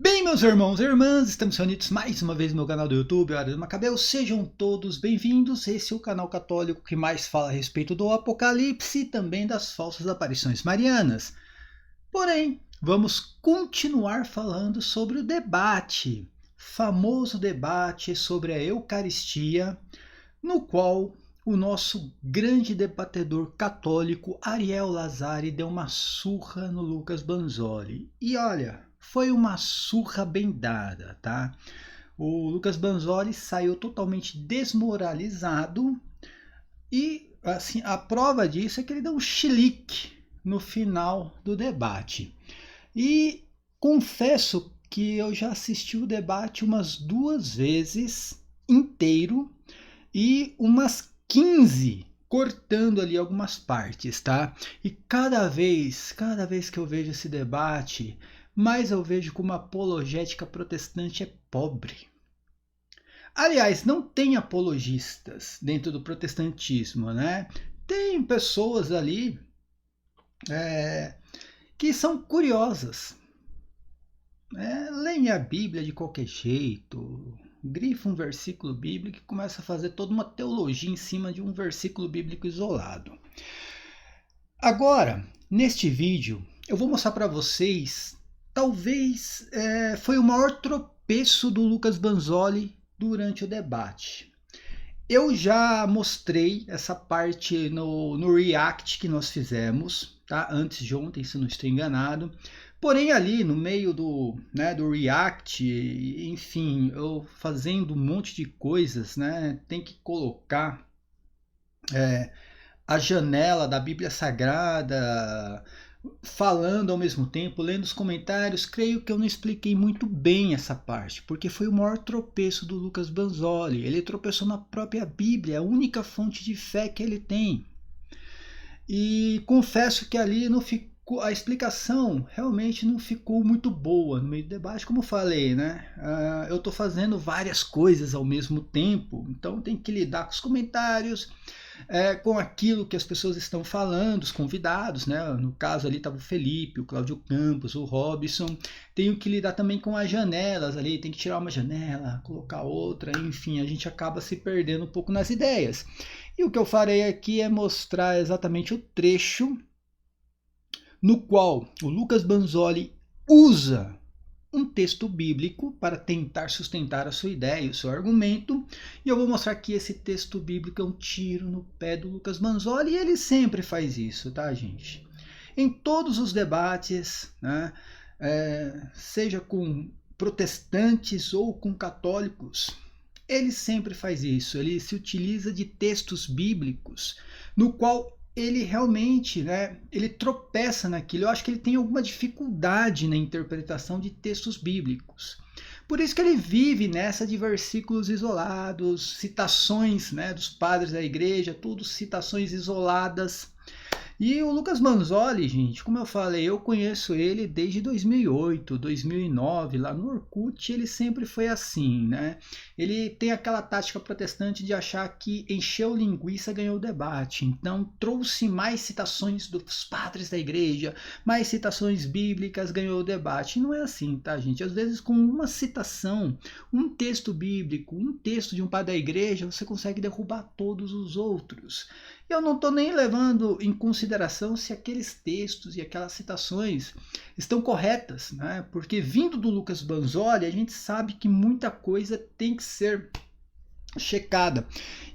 Bem, meus irmãos e irmãs, estamos reunidos mais uma vez no meu canal do YouTube, Hora do Macabeu. Sejam todos bem-vindos. Esse é o canal católico que mais fala a respeito do Apocalipse e também das falsas aparições marianas. Porém, vamos continuar falando sobre o debate, famoso debate sobre a Eucaristia, no qual o nosso grande debatedor católico Ariel Lazari deu uma surra no Lucas Banzoli. E olha, foi uma surra bem dada, tá? O Lucas Banzoli saiu totalmente desmoralizado e assim, a prova disso é que ele deu um chilique no final do debate. E confesso que eu já assisti o debate umas 2 vezes inteiro e umas 15 cortando ali algumas partes, tá? E cada vez que eu vejo esse debate, mais eu vejo como a apologética protestante é pobre. Aliás, não tem apologistas dentro do protestantismo, né? Tem pessoas ali que são curiosas, leem a Bíblia de qualquer jeito, grifa um versículo bíblico e começa a fazer toda uma teologia em cima de um versículo bíblico isolado. Agora, neste vídeo, eu vou mostrar para vocês, talvez foi o maior tropeço do Lucas Banzoli durante o debate. Eu já mostrei essa parte no react que nós fizemos, tá? Antes de ontem, se não estou enganado. Porém, ali no meio do react, enfim, eu fazendo um monte de coisas, né? Tem que colocar a janela da Bíblia Sagrada, falando ao mesmo tempo, lendo os comentários. Creio que eu não expliquei muito bem essa parte, porque foi o maior tropeço do Lucas Banzoli. Ele tropeçou na própria Bíblia, a única fonte de fé que ele tem. E confesso que ali não ficou, a explicação realmente não ficou muito boa no meio do debate, como eu falei, né? Eu estou fazendo várias coisas ao mesmo tempo, então tem que lidar com os comentários, com aquilo que as pessoas estão falando, os convidados, né? No caso ali estava o Felipe, o Cláudio Campos, o Robson. Tenho que lidar também com as janelas ali, tem que tirar uma janela, colocar outra, enfim, a gente acaba se perdendo um pouco nas ideias. E o que eu farei aqui é mostrar exatamente o trecho no qual o Lucas Banzoli usa um texto bíblico para tentar sustentar a sua ideia, o seu argumento, e eu vou mostrar que esse texto bíblico é um tiro no pé do Lucas Banzoli, e ele sempre faz isso, tá, gente? Em todos os debates, né, seja com protestantes ou com católicos, ele sempre faz isso, ele se utiliza de textos bíblicos, no qual ele realmente, ele tropeça naquilo. Eu acho que ele tem alguma dificuldade na interpretação de textos bíblicos. Por isso que ele vive nessa de versículos isolados, citações, dos padres da igreja, tudo citações isoladas. E o Lucas Banzoli, gente, como eu falei, eu conheço ele desde 2008, 2009, lá no Orkut, ele sempre foi assim, né? Ele tem aquela tática protestante de achar que encheu linguiça ganhou o debate. Então trouxe mais citações dos padres da igreja, mais citações bíblicas, ganhou o debate. E não é assim, tá, gente? Às vezes com uma citação, um texto bíblico, um texto de um padre da igreja, você consegue derrubar todos os outros. Eu não estou nem levando em consideração se aqueles textos e aquelas citações estão corretas, né? Porque vindo do Lucas Banzoli, a gente sabe que muita coisa tem que ser checada.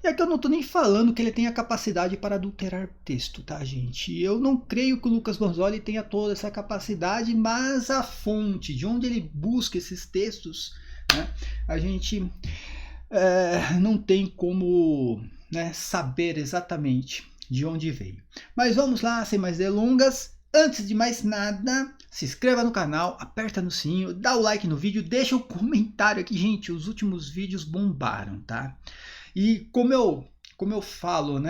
E aqui eu não estou nem falando que ele tem a capacidade para adulterar texto, tá, gente? Eu não creio que o Lucas Banzoli tenha toda essa capacidade, mas a fonte, de onde ele busca esses textos, né, a gente não tem como saber exatamente de onde veio. Mas vamos lá, sem mais delongas. Antes de mais nada, se inscreva no canal, aperta no sininho, dá o like no vídeo, deixa o comentário aqui, gente. Os últimos vídeos bombaram, tá? E como eu falo,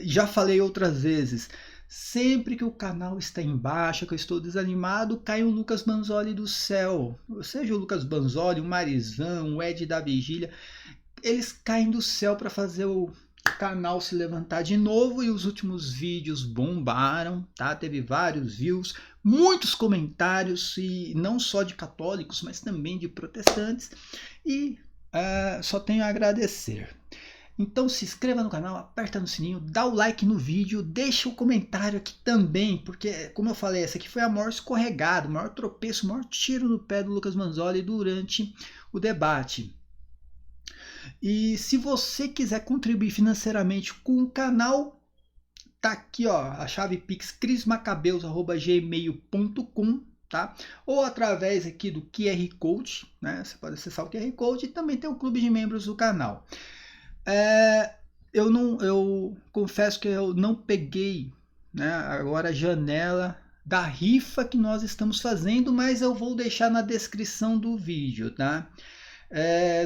já falei outras vezes, sempre que o canal está em baixa, que eu estou desanimado, cai o Lucas Banzoli do céu. Ou seja, o Lucas Banzoli, o Marizão, o Ed da Vigília, eles caem do céu para fazer canal se levantar de novo, e os últimos vídeos bombaram, tá? Teve vários views, muitos comentários, e não só de católicos, mas também de protestantes, e só tenho a agradecer. Então se inscreva no canal, aperta no sininho, dá o like no vídeo, deixa o comentário aqui também, porque, como eu falei, essa aqui foi a maior escorregada, o maior tropeço, o maior tiro no pé do Lucas Manzolli durante o debate. E se você quiser contribuir financeiramente com o canal, tá aqui, ó, a chave Pix crismacabeus@gmail.com, tá? Ou através aqui do QR Code, né? Você pode acessar o QR Code, e também tem o clube de membros do canal. Eu confesso que eu não peguei, né, agora a janela da rifa que nós estamos fazendo, mas eu vou deixar na descrição do vídeo, tá?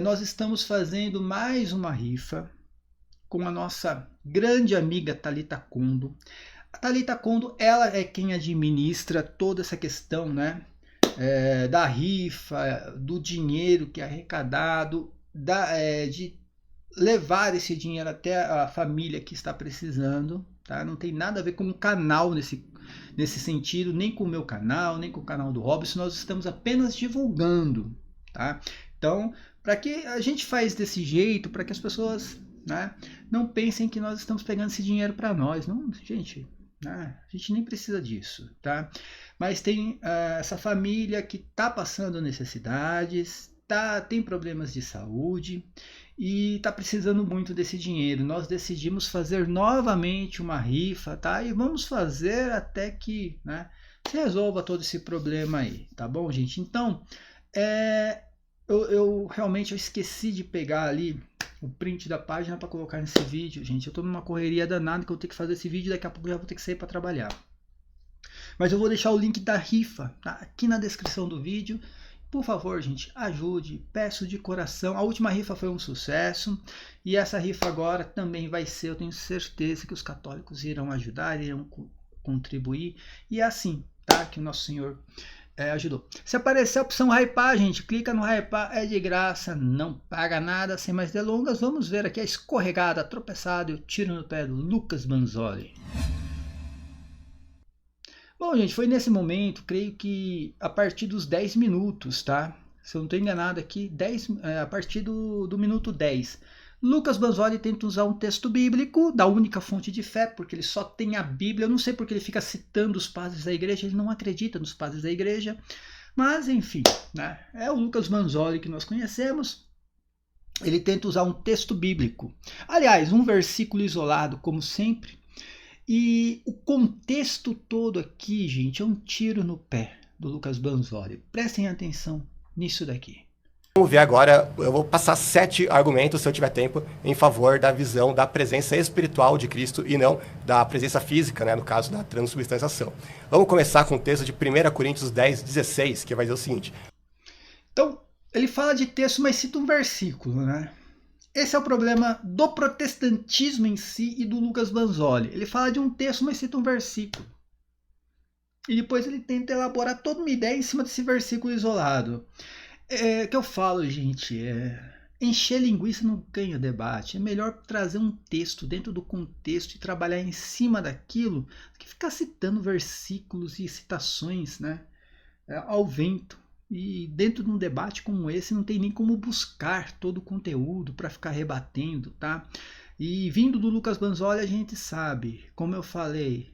Nós estamos fazendo mais uma rifa com a nossa grande amiga Thalita Kondo. A Thalita Kondo, ela é quem administra toda essa questão, né, da rifa, do dinheiro que é arrecadado, de levar esse dinheiro até a família que está precisando, tá? Não tem nada a ver com o canal nesse sentido, nem com o meu canal, nem com o canal do Robson. Nós estamos apenas divulgando, tá? Então, para que a gente faz desse jeito, para que as pessoas, né, não pensem que nós estamos pegando esse dinheiro para nós. Não, gente, né, a gente nem precisa disso, tá? Mas tem essa família que está passando necessidades, tem problemas de saúde e está precisando muito desse dinheiro. Nós decidimos fazer novamente uma rifa, tá? E vamos fazer até que, né, se resolva todo esse problema aí, tá bom, gente? Então, eu realmente esqueci de pegar ali o print da página para colocar nesse vídeo, gente. Eu estou numa correria danada que eu tenho que fazer esse vídeo, daqui a pouco eu já vou ter que sair para trabalhar. Mas eu vou deixar o link da rifa, tá, aqui na descrição do vídeo. Por favor, gente, ajude, peço de coração. A última rifa foi um sucesso, e essa rifa agora também vai ser, eu tenho certeza que os católicos irão ajudar, irão contribuir, e é assim, tá, que o Nosso Senhor ajudou. Se aparecer a opção hypar, gente, clica no hypar, é de graça, não paga nada. Sem mais delongas, vamos ver aqui a escorregada, a tropeçada e o tiro no pé do Lucas Manzolli. Bom, gente, foi nesse momento, creio que a partir dos 10 minutos, tá? Se eu não estou enganado aqui, a partir do minuto 10. Lucas Manzolli tenta usar um texto bíblico da única fonte de fé, porque ele só tem a Bíblia. Eu não sei porque ele fica citando os padres da igreja, ele não acredita nos padres da igreja. Mas, enfim, né? É o Lucas Manzolli que nós conhecemos. Ele tenta usar um texto bíblico. Aliás, um versículo isolado, como sempre. E o contexto todo aqui, gente, é um tiro no pé do Lucas Manzolli. Prestem atenção nisso daqui. Vamos ver agora, eu vou passar 7 argumentos, se eu tiver tempo, em favor da visão da presença espiritual de Cristo e não da presença física, né, no caso da transubstanciação. Vamos começar com o texto de 1 Coríntios 10:16, que vai dizer o seguinte. Então, ele fala de texto, mas cita um versículo, né? Esse é o problema do protestantismo em si e do Lucas Manzolli. Ele fala de um texto, mas cita um versículo. E depois ele tenta elaborar toda uma ideia em cima desse versículo isolado. Que eu falo, gente, encher linguiça não ganha debate. É melhor trazer um texto dentro do contexto e trabalhar em cima daquilo do que ficar citando versículos e citações, né, ao vento. E dentro de um debate como esse não tem nem como buscar todo o conteúdo para ficar rebatendo, tá? E vindo do Lucas Manzolli, a gente sabe, como eu falei,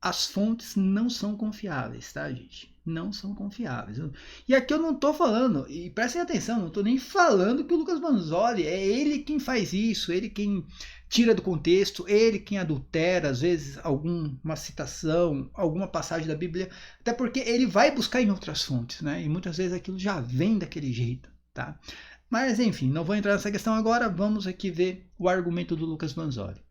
as fontes não são confiáveis, tá, gente? Não são confiáveis. E aqui eu não estou falando, e prestem atenção, não estou nem falando que o Lucas Manzolli é ele quem faz isso, ele quem tira do contexto, ele quem adultera, às vezes, alguma citação, alguma passagem da Bíblia, até porque ele vai buscar em outras fontes, né? E muitas vezes aquilo já vem daquele jeito, tá? Mas, enfim, não vou entrar nessa questão agora, vamos aqui ver o argumento do Lucas Manzolli.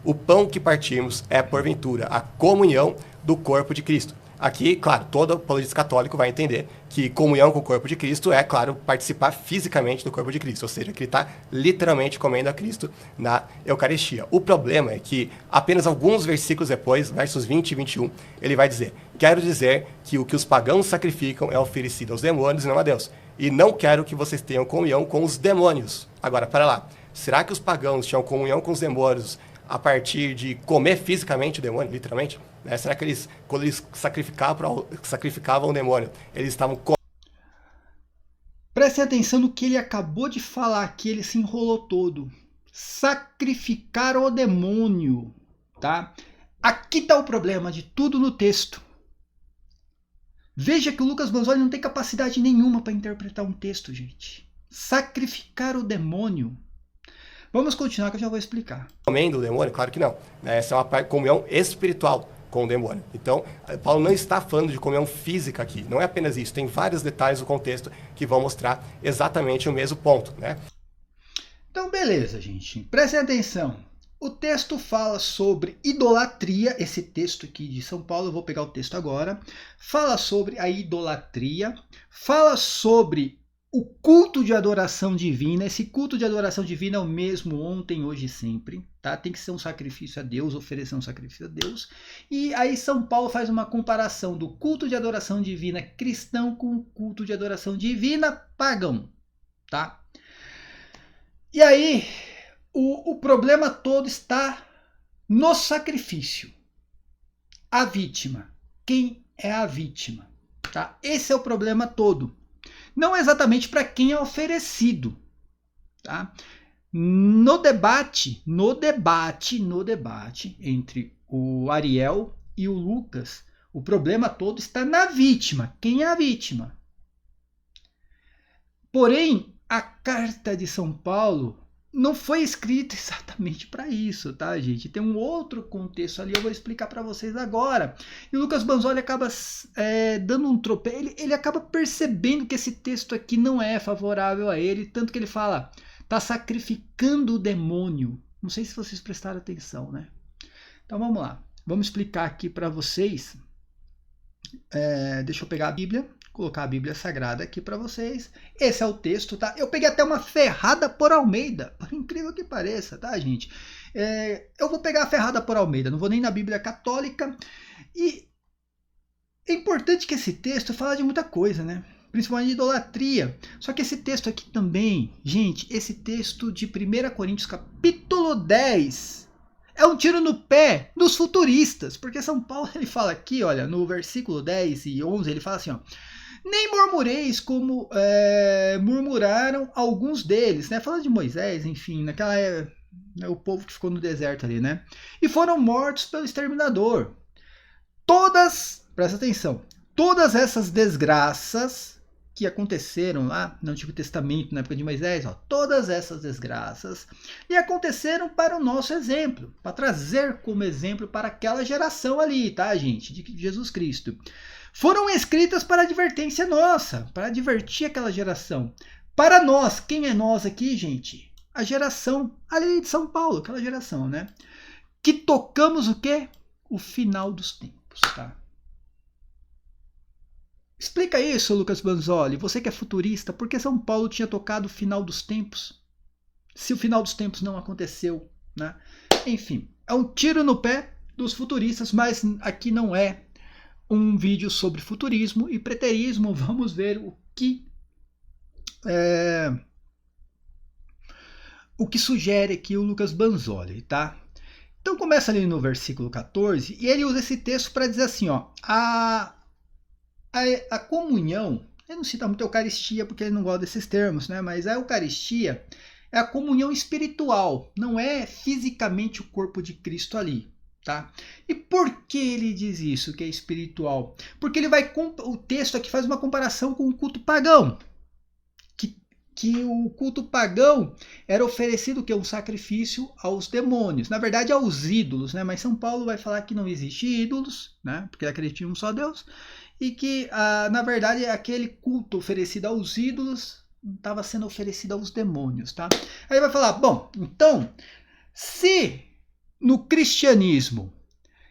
O pão que partimos é, porventura, a comunhão do corpo de Cristo. Aqui, claro, todo apologista católico vai entender que comunhão com o corpo de Cristo é, claro, participar fisicamente do corpo de Cristo, ou seja, que ele está literalmente comendo a Cristo na Eucaristia. O problema é que apenas alguns versículos depois, versos 20 e 21, ele vai dizer: quero dizer que o que os pagãos sacrificam é oferecido aos demônios e não a Deus. E não quero que vocês tenham comunhão com os demônios. Agora, para lá. será que os pagãos tinham comunhão com os demônios a partir de comer fisicamente o demônio, literalmente? Será que eles, quando eles sacrificavam o demônio, eles estavam... Prestem atenção no que ele acabou de falar aqui, ele se enrolou todo. Sacrificar o demônio, tá? Aqui está o problema de tudo no texto. Veja que o Lucas Banzoli não tem capacidade nenhuma para interpretar um texto, gente. Sacrificar o demônio. Vamos continuar que eu já vou explicar. Comendo o demônio? Claro que não. Essa é uma comunhão espiritual com o demônio. Então, Paulo não está falando de comunhão física aqui. Não é apenas isso. Tem vários detalhes do contexto que vão mostrar exatamente o mesmo ponto, né? Então, beleza, gente. Prestem atenção. O texto fala sobre idolatria. Esse texto aqui de São Paulo, eu vou pegar o texto agora. Fala sobre a idolatria. Fala sobre o culto de adoração divina. Esse culto de adoração divina é o mesmo ontem, hoje e sempre. Tá? Tem que ser um sacrifício a Deus, oferecer um sacrifício a Deus. E aí São Paulo faz uma comparação do culto de adoração divina cristão com o culto de adoração divina pagão. Tá? E aí, o problema todo está no sacrifício. A vítima. Quem é a vítima? Tá? Esse é o problema todo. Não exatamente para quem é oferecido. Tá? No debate entre o Ariel e o Lucas, o problema todo está na vítima. Quem é a vítima? Porém, a carta de São Paulo não foi escrita exatamente para isso, tá, gente? Tem um outro contexto ali, eu vou explicar para vocês agora. E o Lucas Banzoli acaba dando um tropeço, ele acaba percebendo que esse texto aqui não é favorável a ele, tanto que ele fala, tá sacrificando o demônio. Não sei se vocês prestaram atenção, né? Então vamos lá, vamos explicar aqui para vocês. Deixa eu pegar a Bíblia. Colocar a Bíblia Sagrada aqui para vocês. Esse é o texto, tá? Eu peguei até uma Ferrada por Almeida, por incrível que pareça, tá, gente? Eu vou pegar a Ferrada por Almeida, não vou nem na Bíblia Católica. E é importante que esse texto fala de muita coisa, né? Principalmente de idolatria. Só que esse texto aqui também, gente, esse texto de 1 Coríntios capítulo 10... é um tiro no pé dos futuristas, porque São Paulo ele fala aqui, olha, no versículo 10 e 11, ele fala assim, ó, nem murmureis como murmuraram alguns deles, né? Falando de Moisés, enfim, naquela o povo que ficou no deserto ali, né? E foram mortos pelo exterminador. Presta atenção, todas essas desgraças que aconteceram lá no Antigo Testamento, na época de Moisés, ó, todas essas desgraças, e aconteceram para o nosso exemplo, para trazer como exemplo para aquela geração ali, tá, gente, de Jesus Cristo. Foram escritas para advertência nossa, para advertir aquela geração. Para nós, quem é nós aqui, gente? A geração ali de São Paulo, aquela geração, né? Que tocamos o quê? O final dos tempos, tá? Explica isso, Lucas Banzoli, você que é futurista, por que São Paulo tinha tocado o final dos tempos? Se o final dos tempos não aconteceu, né? Enfim, é um tiro no pé dos futuristas, mas aqui não é um vídeo sobre futurismo e preterismo. Vamos ver o que sugere aqui o Lucas Banzoli, tá? Então começa ali no versículo 14 e ele usa esse texto para dizer assim, ó, a comunhão, ele não cita muito a Eucaristia porque ele não gosta desses termos, né? Mas a Eucaristia é a comunhão espiritual, não é fisicamente o corpo de Cristo ali. Tá? E por que ele diz isso, que é espiritual? Porque o texto aqui faz uma comparação com o culto pagão. Que o culto pagão era oferecido um sacrifício aos demônios. Na verdade, aos ídolos, né? Mas São Paulo vai falar que não existe ídolos, né? Porque ele acredita em um só Deus. E que, na verdade, aquele culto oferecido aos ídolos estava sendo oferecido aos demônios. Tá? Aí vai falar, bom, então, se no cristianismo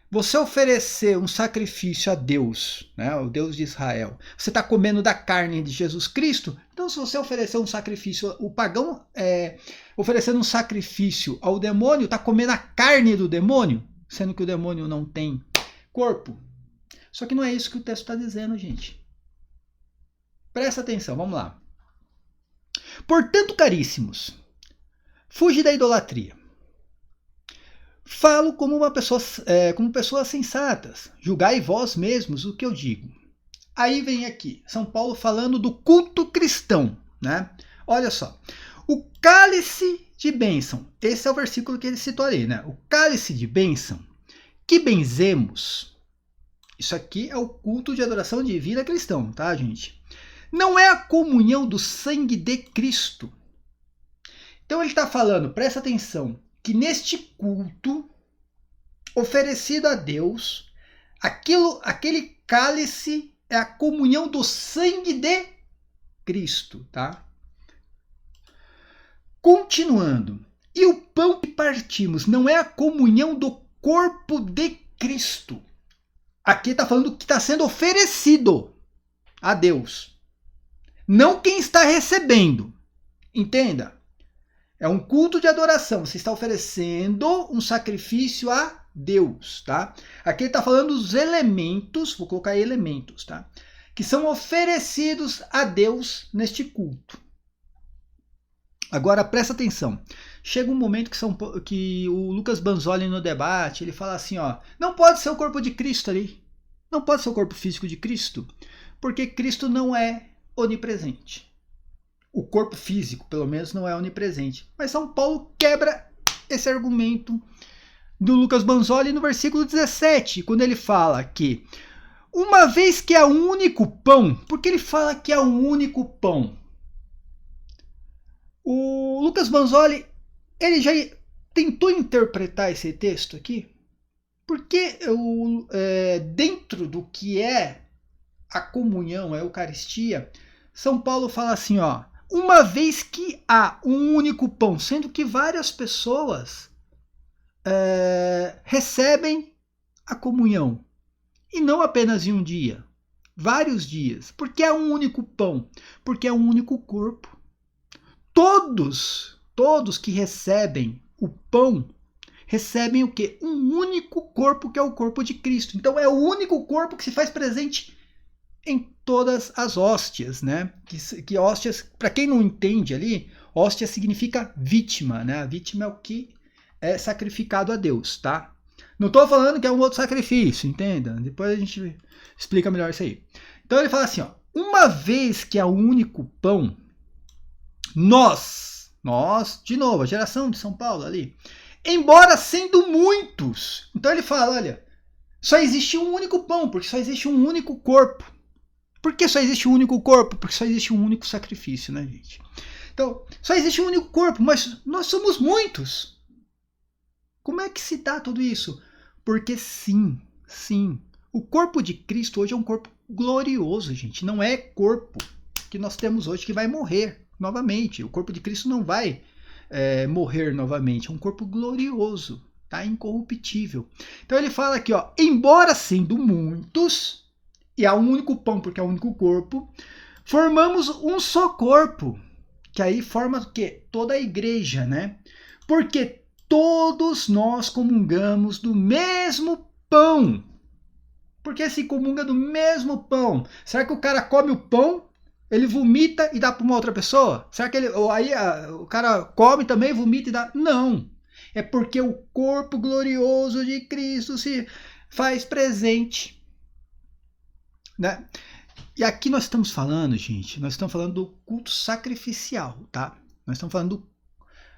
você oferecer um sacrifício a Deus, né, o Deus de Israel, você está comendo da carne de Jesus Cristo, então se você oferecer um sacrifício, o pagão oferecendo um sacrifício ao demônio, está comendo a carne do demônio, sendo que o demônio não tem corpo. Só que não é isso que o texto está dizendo, gente. Presta atenção, vamos lá. Portanto, caríssimos, Fuge da idolatria. Falo como como pessoas sensatas. Julgai vós mesmos o que eu digo. Aí vem aqui, São Paulo falando do culto cristão, né? Olha só. O cálice de bênção. Esse é o versículo que ele citou ali, né? O cálice de bênção que benzemos. Isso aqui é o culto de adoração divina cristão, tá, gente? Não é a comunhão do sangue de Cristo. Então ele está falando, presta atenção, que neste culto oferecido a Deus, aquele cálice é a comunhão do sangue de Cristo, tá? Continuando. E o pão que partimos não é a comunhão do corpo de Cristo. Aqui está falando que está sendo oferecido a Deus. Não quem está recebendo. Entenda. É um culto de adoração. Você está oferecendo um sacrifício a Deus, tá? Aqui ele está falando dos elementos, vou colocar aí elementos, tá? Que são oferecidos a Deus neste culto. Agora presta atenção. Chega um momento que o Lucas Banzoli no debate, ele fala assim, ó, não pode ser o corpo de Cristo ali. Não pode ser o corpo físico de Cristo, porque Cristo não é onipresente. O corpo físico, pelo menos, não é onipresente. Mas São Paulo quebra esse argumento do Lucas Banzoli no versículo 17, quando ele fala que uma vez que é um único pão, porque ele fala que é um único pão. O Lucas Banzoli, ele já tentou interpretar esse texto aqui, porque dentro do que é a comunhão, a Eucaristia, São Paulo fala assim, ó, uma vez que há um único pão, sendo que várias pessoas recebem a comunhão, e não apenas em um dia, vários dias, porque é um único pão, porque é um único corpo. Todos que recebem o pão, recebem o quê? Um único corpo, que é o corpo de Cristo. Então é o único corpo que se faz presente em todas as hóstias, né? Que hóstias, para quem não entende ali, hóstia significa vítima, né? A vítima é o que é sacrificado a Deus, tá? Não estou falando que é um outro sacrifício, entenda? Depois a gente explica melhor isso aí. Então ele fala assim, ó, uma vez que é o único pão, nós, de novo, a geração de São Paulo ali, embora sendo muitos, então ele fala, olha, só existe um único pão, porque só existe um único corpo. Por que só existe um único corpo? Porque só existe um único sacrifício, né, gente? Então, só existe um único corpo, mas nós somos muitos. Como é que se dá tudo isso? Porque sim, o corpo de Cristo hoje é um corpo glorioso, gente. Não é corpo que nós temos hoje que vai morrer novamente. O corpo de Cristo não vai morrer novamente. É um corpo glorioso, tá? Incorruptível. Então ele fala aqui, ó, embora sendo muitos, e há um único pão porque é o único corpo, formamos um só corpo, que aí forma o quê? Toda a igreja, né? Porque todos nós comungamos do mesmo pão. Por que se comunga do mesmo pão? Será que o cara come o pão, ele vomita e dá para uma outra pessoa? Será que o cara come também, vomita e dá? Não. É porque o corpo glorioso de Cristo se faz presente, né? E aqui nós estamos falando, gente, nós estamos falando do culto sacrificial, tá? Nós estamos falando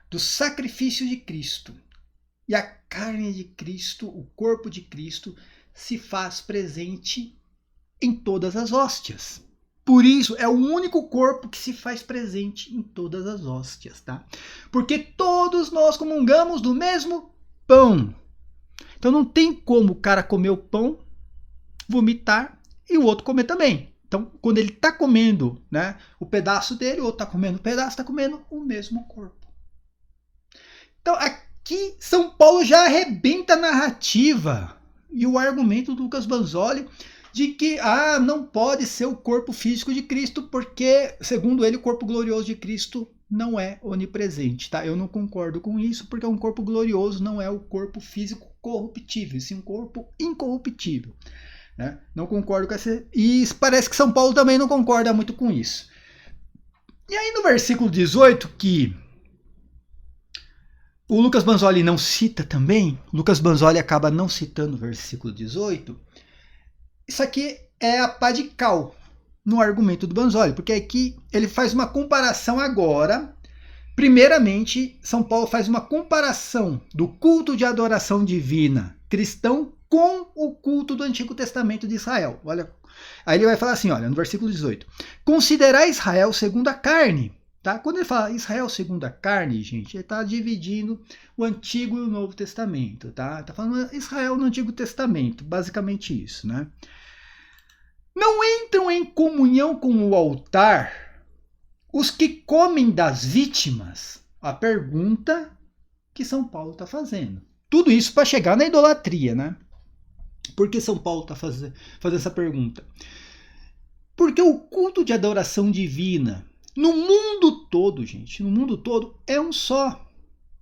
do sacrifício de Cristo. E a carne de Cristo, o corpo de Cristo, se faz presente em todas as hóstias. Por isso, é o único corpo que se faz presente em todas as hóstias, tá? Porque todos nós comungamos do mesmo pão. Então não tem como o cara comer o pão, vomitar e o outro comer também. Então, quando ele está comendo, né, o pedaço dele, o outro está comendo o pedaço, está comendo o mesmo corpo. Então, aqui São Paulo já arrebenta a narrativa e o argumento do Lucas Banzoli de que não pode ser o corpo físico de Cristo porque, segundo ele, o corpo glorioso de Cristo não é onipresente, tá? Eu não concordo com isso porque um corpo glorioso não é o corpo físico corruptível, sim um corpo incorruptível, né? Não concordo com essa... E parece que São Paulo também não concorda muito com isso. E aí no versículo 18 que o Lucas Banzoli não cita também, Lucas Banzoli acaba não citando o versículo 18. Isso aqui é a pá de cal no argumento do Banzoli, porque aqui ele faz uma comparação agora. Primeiramente, São Paulo faz uma comparação do culto de adoração divina cristão com o culto do Antigo Testamento de Israel. Olha, aí ele vai falar assim, olha, no versículo 18: considerai Israel segundo a carne. Tá? Quando ele fala Israel segundo a carne, gente, ele está dividindo o Antigo e o Novo Testamento. Tá? Tá falando Israel no Antigo Testamento, basicamente isso. Né? Não entram em comunhão com o altar os que comem das vítimas. A pergunta que São Paulo está fazendo. Tudo isso para chegar na idolatria, né? Por que São Paulo está fazendo essa pergunta? Porque o culto de adoração divina no mundo todo, gente, no mundo todo, é um só.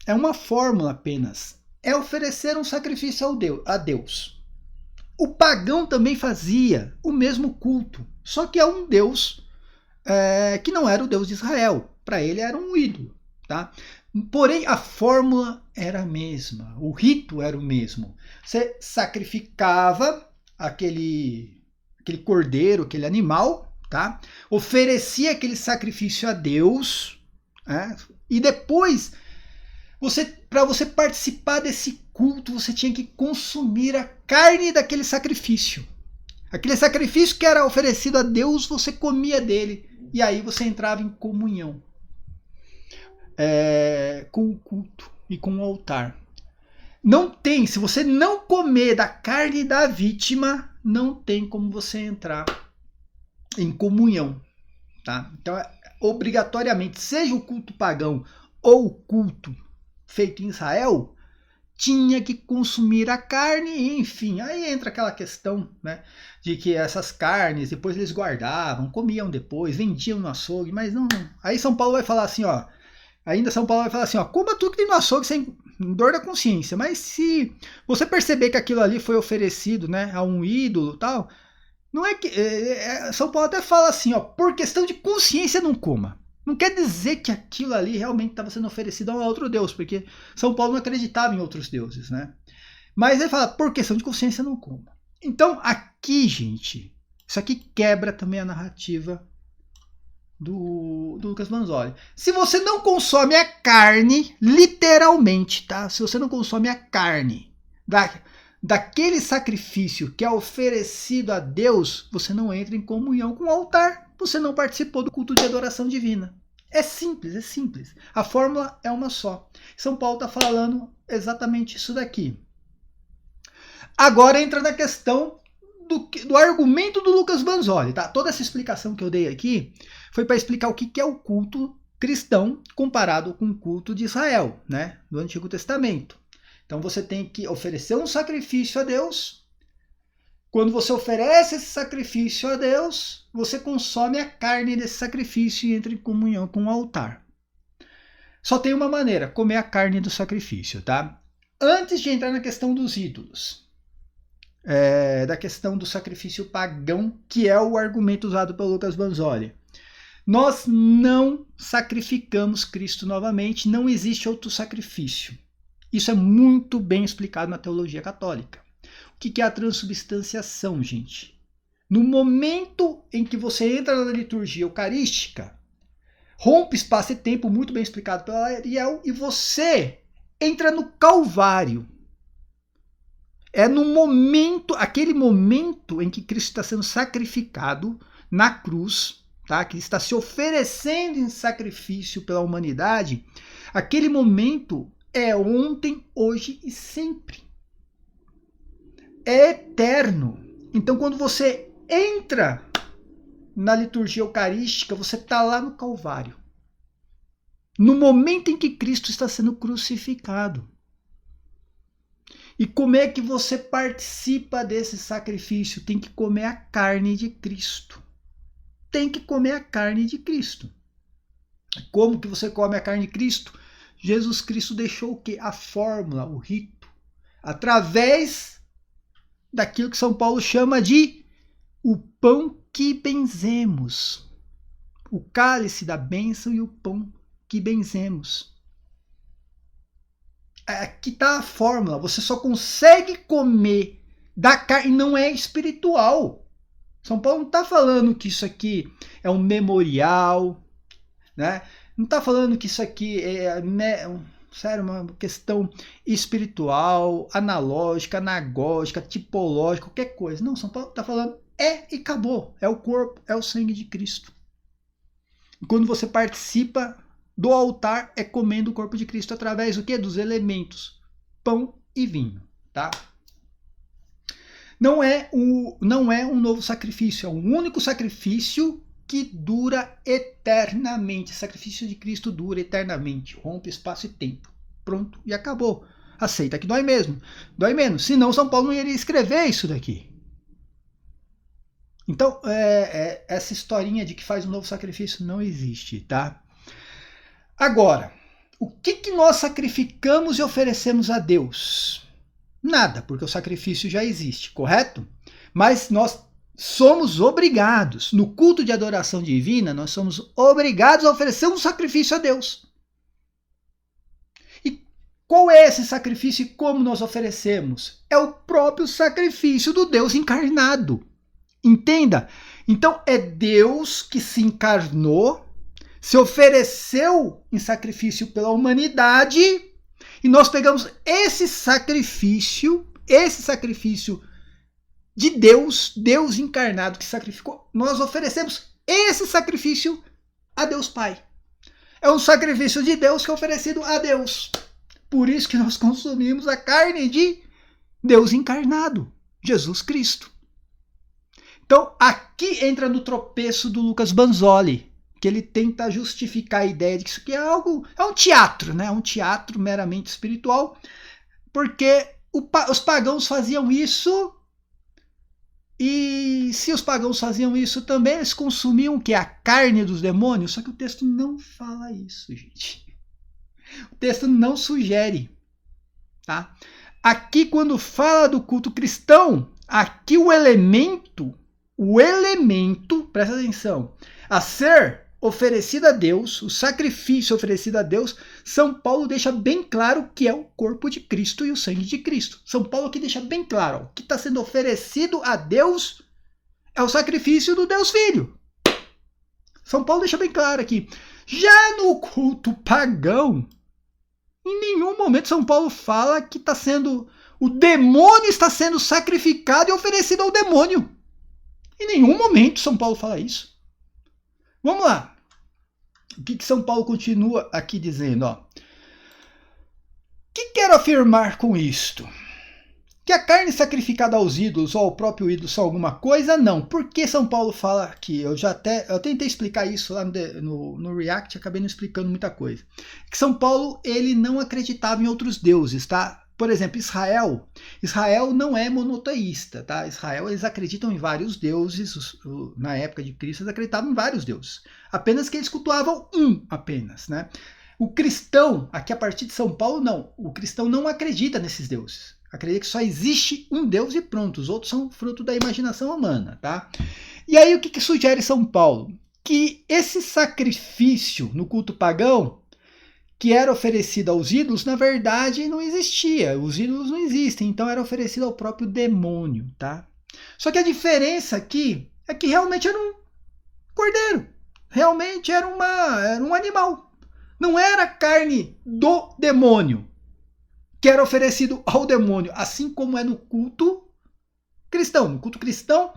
É uma fórmula apenas. É oferecer um sacrifício a Deus. O pagão também fazia o mesmo culto, só que a um Deus que não era o Deus de Israel. Para ele era um ídolo. Tá? Porém, a fórmula era a mesma, o rito era o mesmo. Você sacrificava aquele cordeiro, aquele animal, tá? Oferecia aquele sacrifício a Deus, né? E depois, para você participar desse culto, você tinha que consumir a carne daquele sacrifício. Aquele sacrifício que era oferecido a Deus, você comia dele, e aí você entrava em comunhão com o culto e com o altar. Não tem, se você não comer da carne da vítima, não tem como você entrar em comunhão. Tá? Então, obrigatoriamente, seja o culto pagão ou o culto feito em Israel, tinha que consumir a carne, enfim, aí entra aquela questão, né, de que essas carnes depois eles guardavam, comiam depois, vendiam no açougue, mas não. Aí São Paulo vai falar assim, ó, coma tudo que tem no açougue sem dor da consciência, mas se você perceber que aquilo ali foi oferecido, né, a um ídolo e tal, não é que São Paulo até fala assim, ó, por questão de consciência não coma. Não quer dizer que aquilo ali realmente estava sendo oferecido a um outro Deus, porque São Paulo não acreditava em outros deuses, né? Mas ele fala, por questão de consciência não coma. Então, aqui, gente, isso aqui quebra também a narrativa do Lucas Banzoli. Se você não consome a carne, literalmente, tá? Se você não consome a carne daquele sacrifício que é oferecido a Deus, você não entra em comunhão com o altar, você não participou do culto de adoração divina. É simples, é simples. A fórmula é uma só. São Paulo está falando exatamente isso daqui. Agora entra na questão do argumento do Lucas Banzoli. Tá? Toda essa explicação que eu dei aqui foi para explicar o que é o culto cristão comparado com o culto de Israel, né? Do Antigo Testamento. Então você tem que oferecer um sacrifício a Deus. Quando você oferece esse sacrifício a Deus, você consome a carne desse sacrifício e entra em comunhão com o altar. Só tem uma maneira, comer a carne do sacrifício, tá? Antes de entrar na questão dos ídolos, da questão do sacrifício pagão, que é o argumento usado pelo Lucas Banzoli. Nós não sacrificamos Cristo novamente, não existe outro sacrifício. Isso é muito bem explicado na teologia católica. O que é a transubstanciação, gente? No momento em que você entra na liturgia eucarística, rompe espaço e tempo, muito bem explicado pela Ariel, e você entra no Calvário. É no momento, aquele momento em que Cristo está sendo sacrificado na cruz, tá? Que está se oferecendo em sacrifício pela humanidade, aquele momento é ontem, hoje e sempre. É eterno. Então, quando você entra na liturgia eucarística, você está lá no Calvário. No momento em que Cristo está sendo crucificado. E como é que você participa desse sacrifício? Tem que comer a carne de Cristo. Tem que comer a carne de Cristo. Como que você come a carne de Cristo? Jesus Cristo deixou o quê? A fórmula, o rito. Através daquilo que São Paulo chama de o pão que benzemos. O cálice da bênção e o pão que benzemos. aqui está a fórmula. Você só consegue comer da carne, não é espiritual. São Paulo não está falando que isso aqui é um memorial, né? Não está falando que isso aqui é sério, uma questão espiritual, analógica, anagógica, tipológica, qualquer coisa. Não, São Paulo está falando e acabou. É o corpo, é o sangue de Cristo. E quando você participa do altar, é comendo o corpo de Cristo através do quê? Dos elementos, pão e vinho, tá? Não é um novo sacrifício, é um único sacrifício que dura eternamente. O sacrifício de Cristo dura eternamente, rompe espaço e tempo. Pronto, e acabou. Aceita que dói mesmo, dói menos. Senão São Paulo não iria escrever isso daqui. Então, essa historinha de que faz um novo sacrifício não existe, tá? Agora, o que nós sacrificamos e oferecemos a Deus? Nada, porque o sacrifício já existe, correto? Mas nós somos obrigados, no culto de adoração divina, nós somos obrigados a oferecer um sacrifício a Deus. E qual é esse sacrifício e como nós oferecemos? É o próprio sacrifício do Deus encarnado. Entenda? Então é Deus que se encarnou, se ofereceu em sacrifício pela humanidade, e nós pegamos esse sacrifício de Deus, Deus encarnado que sacrificou, nós oferecemos esse sacrifício a Deus Pai. É um sacrifício de Deus que é oferecido a Deus. Por isso que nós consumimos a carne de Deus encarnado, Jesus Cristo. Então, aqui entra no tropeço do Lucas Banzoli, que ele tenta justificar a ideia de que isso aqui é um teatro, né? Um teatro meramente espiritual, porque os pagãos faziam isso, e se os pagãos faziam isso também, eles consumiam o que? A carne dos demônios, só que o texto não fala isso, gente. O texto não sugere, tá? Aqui, quando fala do culto cristão, aqui o elemento, presta atenção, a ser oferecido a Deus, o sacrifício oferecido a Deus, São Paulo deixa bem claro que é o corpo de Cristo e o sangue de Cristo. São Paulo aqui deixa bem claro, o que está sendo oferecido a Deus é o sacrifício do Deus Filho. São Paulo deixa bem claro aqui. Já no culto pagão, em nenhum momento São Paulo fala que o demônio está sendo sacrificado e oferecido ao demônio. Em nenhum momento São Paulo fala isso. Vamos lá. O que São Paulo continua aqui dizendo? Ó. O que quero afirmar com isto? Que a carne sacrificada aos ídolos ou ao próprio ídolo são alguma coisa? Não. Por que São Paulo fala aqui? Eu tentei explicar isso lá no React, acabei não explicando muita coisa. Que São Paulo ele não acreditava em outros deuses, tá? Por exemplo, Israel não é monoteísta, tá? Israel, eles acreditam em vários deuses, na época de Cristo eles acreditavam em vários deuses, apenas que eles cultuavam um apenas, né? O cristão, aqui a partir de São Paulo, não, o cristão não acredita nesses deuses, acredita que só existe um Deus e pronto, os outros são fruto da imaginação humana, tá? E aí o que sugere São Paulo? Que esse sacrifício no culto pagão, que era oferecido aos ídolos, na verdade não existia. Os ídolos não existem, então era oferecido ao próprio demônio, tá? Só que a diferença aqui é que realmente era um cordeiro. Realmente era um animal. Não era carne do demônio que era oferecido ao demônio, assim como é no culto cristão. No culto cristão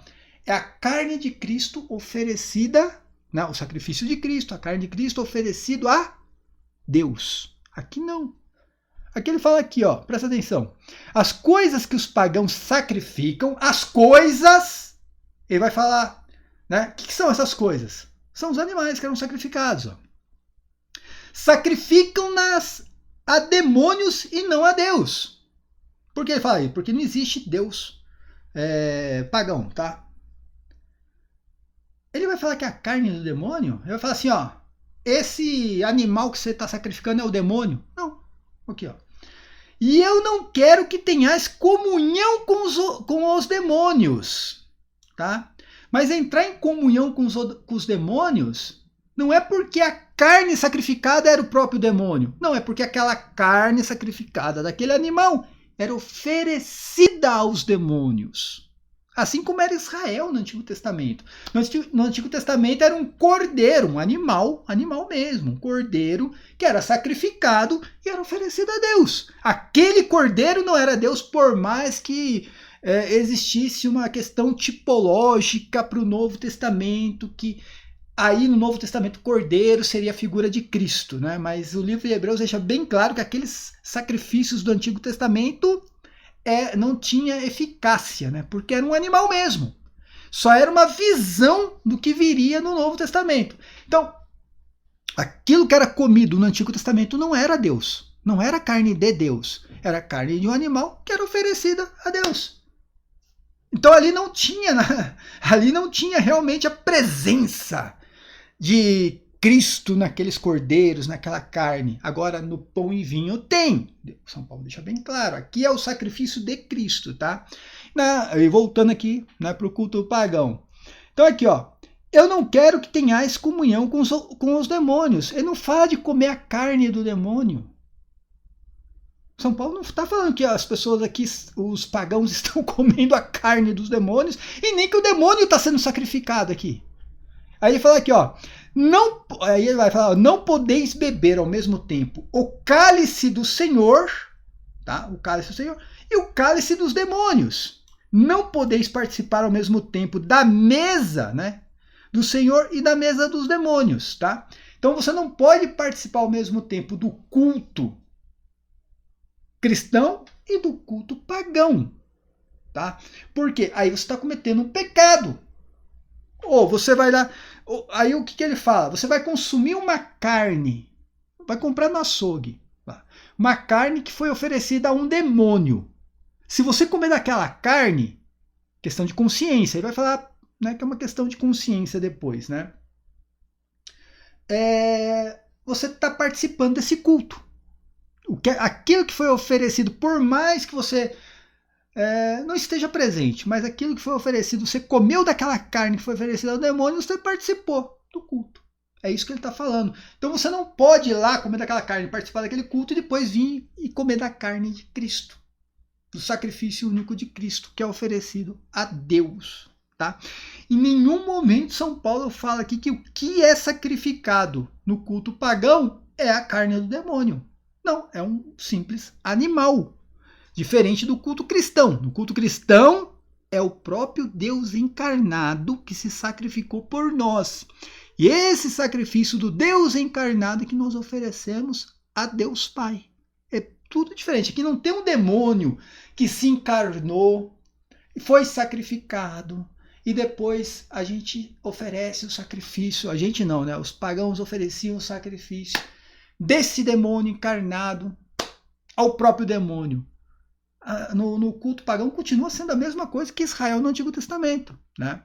é a carne de Cristo oferecida, né? O sacrifício de Cristo, a carne de Cristo oferecido a Deus. Aqui não. Aqui ele fala aqui, ó, presta atenção. As coisas que os pagãos sacrificam, ele vai falar, né? O que são essas coisas? São os animais que eram sacrificados, ó. Sacrificam-nas a demônios e não a Deus. Por que ele fala aí? Porque não existe Deus pagão, tá? Ele vai falar que a carne do demônio, ele vai falar assim, ó, esse animal que você está sacrificando é o demônio? Não. Aqui, ó. E eu não quero que tenhais comunhão com os demônios. Tá? Mas entrar em comunhão com os demônios não é porque a carne sacrificada era o próprio demônio. Não, é porque aquela carne sacrificada daquele animal era oferecida aos demônios. Assim como era Israel no Antigo Testamento. No Antigo Testamento era um cordeiro, um animal mesmo, um cordeiro que era sacrificado e era oferecido a Deus. Aquele cordeiro não era Deus, por mais que existisse uma questão tipológica para o Novo Testamento, que aí no Novo Testamento cordeiro seria a figura de Cristo, né? Mas o livro de Hebreus deixa bem claro que aqueles sacrifícios do Antigo Testamento não tinha eficácia, né? Porque era um animal mesmo. Só era uma visão do que viria no Novo Testamento. Então, aquilo que era comido no Antigo Testamento não era Deus. Não era carne de Deus. Era carne de um animal que era oferecida a Deus. Então ali não tinha realmente a presença de Cristo naqueles cordeiros, naquela carne. Agora, no pão e vinho tem. São Paulo deixa bem claro. Aqui é o sacrifício de Cristo, tá? E voltando aqui, né, para o culto pagão. Então aqui, ó. Eu não quero que tenhais comunhão com os demônios. Ele não fala de comer a carne do demônio. São Paulo não está falando que as pessoas aqui, os pagãos, estão comendo a carne dos demônios e nem que o demônio está sendo sacrificado aqui. Aí ele fala aqui, ó. Aí ele vai falar, não podeis beber ao mesmo tempo o cálice do Senhor, tá? O cálice do Senhor e o cálice dos demônios. Não podeis participar ao mesmo tempo da mesa, né, do Senhor e da mesa dos demônios, tá? Então você não pode participar ao mesmo tempo do culto cristão e do culto pagão, tá? Porque aí você está cometendo um pecado. Ou você vai lá, aí o que ele fala? Você vai consumir uma carne, vai comprar no açougue, uma carne que foi oferecida a um demônio. Se você comer daquela carne, questão de consciência, ele vai falar, né, que é uma questão de consciência depois, né? Você está participando desse culto. Aquilo que foi oferecido, por mais que você não esteja presente, mas aquilo que foi oferecido, você comeu daquela carne que foi oferecida ao demônio, você participou do culto. É isso que ele está falando. Então você não pode ir lá comer daquela carne, participar daquele culto e depois vir e comer da carne de Cristo, do sacrifício único de Cristo que é oferecido a Deus. Tá? Em nenhum momento São Paulo fala aqui que o que é sacrificado no culto pagão é a carne do demônio. Não, é um simples animal. Diferente do culto cristão. No culto cristão é o próprio Deus encarnado que se sacrificou por nós. E esse sacrifício do Deus encarnado que nós oferecemos a Deus Pai. É tudo diferente. Aqui não tem um demônio que se encarnou e foi sacrificado. E depois a gente oferece o sacrifício. A gente não, né? Os pagãos ofereciam o sacrifício desse demônio encarnado ao próprio demônio. No culto pagão continua sendo a mesma coisa que Israel no Antigo Testamento, né?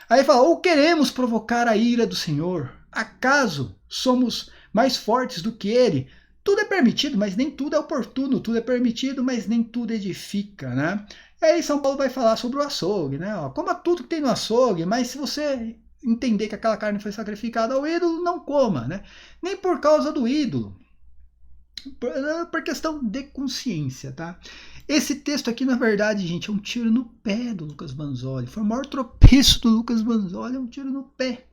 Aí fala, ou queremos provocar a ira do Senhor? Acaso somos mais fortes do que ele? Tudo é permitido, mas nem tudo é oportuno. Tudo é permitido, mas nem tudo edifica, né? E aí São Paulo vai falar sobre o açougue, né? Coma tudo que tem no açougue, mas se você entender que aquela carne foi sacrificada ao ídolo, não coma, né? Nem por causa do ídolo. Por questão de consciência, tá? Esse texto aqui, na verdade, gente, é um tiro no pé do Lucas Banzoli. Foi o maior tropeço do Lucas Banzoli, é um tiro no pé.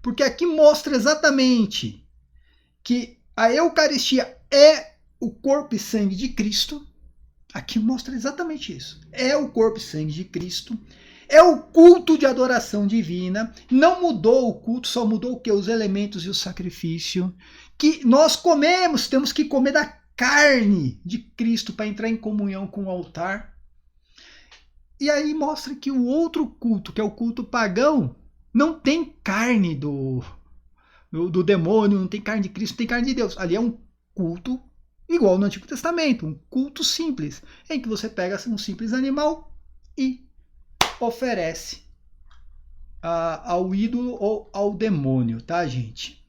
Porque aqui mostra exatamente que a Eucaristia é o corpo e sangue de Cristo. Aqui mostra exatamente isso. É o corpo e sangue de Cristo. É o culto de adoração divina. Não mudou o culto, só mudou o que? Os elementos e o sacrifício. Que nós comemos, temos que comer da carne de Cristo para entrar em comunhão com o altar. E aí mostra que o outro culto, que é o culto pagão, não tem carne do demônio, não tem carne de Cristo, não tem carne de Deus. Ali é um culto igual no Antigo Testamento, um culto simples, em que você pega um simples animal e oferece ao ídolo ou ao demônio, tá, gente?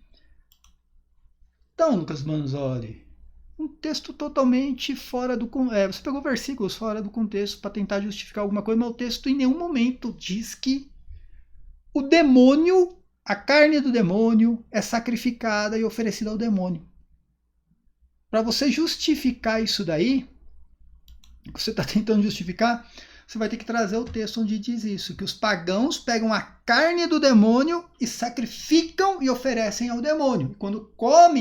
Então, Lucas Banzoli, um texto totalmente fora do... você pegou versículos fora do contexto para tentar justificar alguma coisa, mas o texto em nenhum momento diz que o demônio a carne do demônio é sacrificada e oferecida ao demônio. Para você justificar isso daí, que você está tentando justificar, você vai ter que trazer o texto onde diz isso, que os pagãos pegam a carne do demônio e sacrificam e oferecem ao demônio. E quando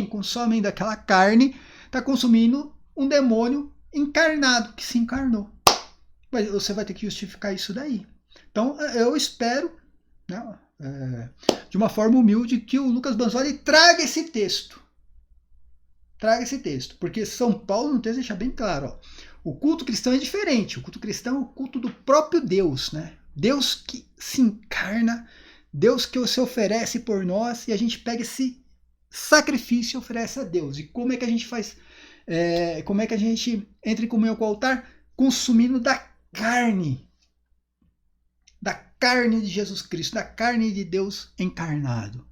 consomem daquela carne, está consumindo um demônio encarnado, que se encarnou. Mas você vai ter que justificar isso daí. Então, eu espero, né, de uma forma humilde, que o Lucas Banzoli traga esse texto. Porque São Paulo no texto deixa bem claro, ó, o culto cristão é diferente. O culto cristão é o culto do próprio Deus, né? Deus que se encarna, Deus que se oferece por nós, e a gente pega esse sacrifício e oferece a Deus. E como é que a gente faz? Como é que a gente entra em comunhão com o altar? Consumindo da carne de Jesus Cristo, da carne de Deus encarnado.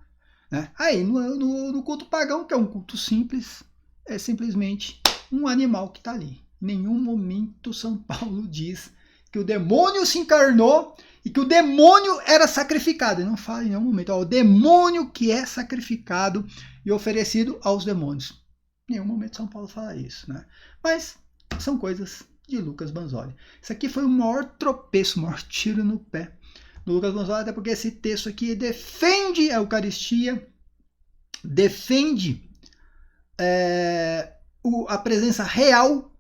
Né? Aí no culto pagão, que é um culto simples, é simplesmente um animal que está ali. Em nenhum momento São Paulo diz que o demônio se encarnou e que o demônio era sacrificado. Ele não fala em nenhum momento, ó, o demônio que é sacrificado e oferecido aos demônios. Em nenhum momento São Paulo fala isso. Né? Mas são coisas de Lucas Banzoli. Isso aqui foi o maior tropeço, o maior tiro no pé do Lucas Banzoli, até porque esse texto aqui defende a Eucaristia, defende a presença real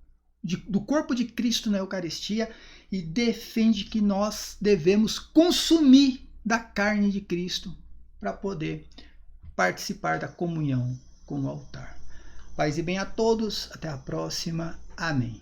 do corpo de Cristo na Eucaristia e defende que nós devemos consumir da carne de Cristo para poder participar da comunhão com o altar. Paz e bem a todos, até a próxima. Amém.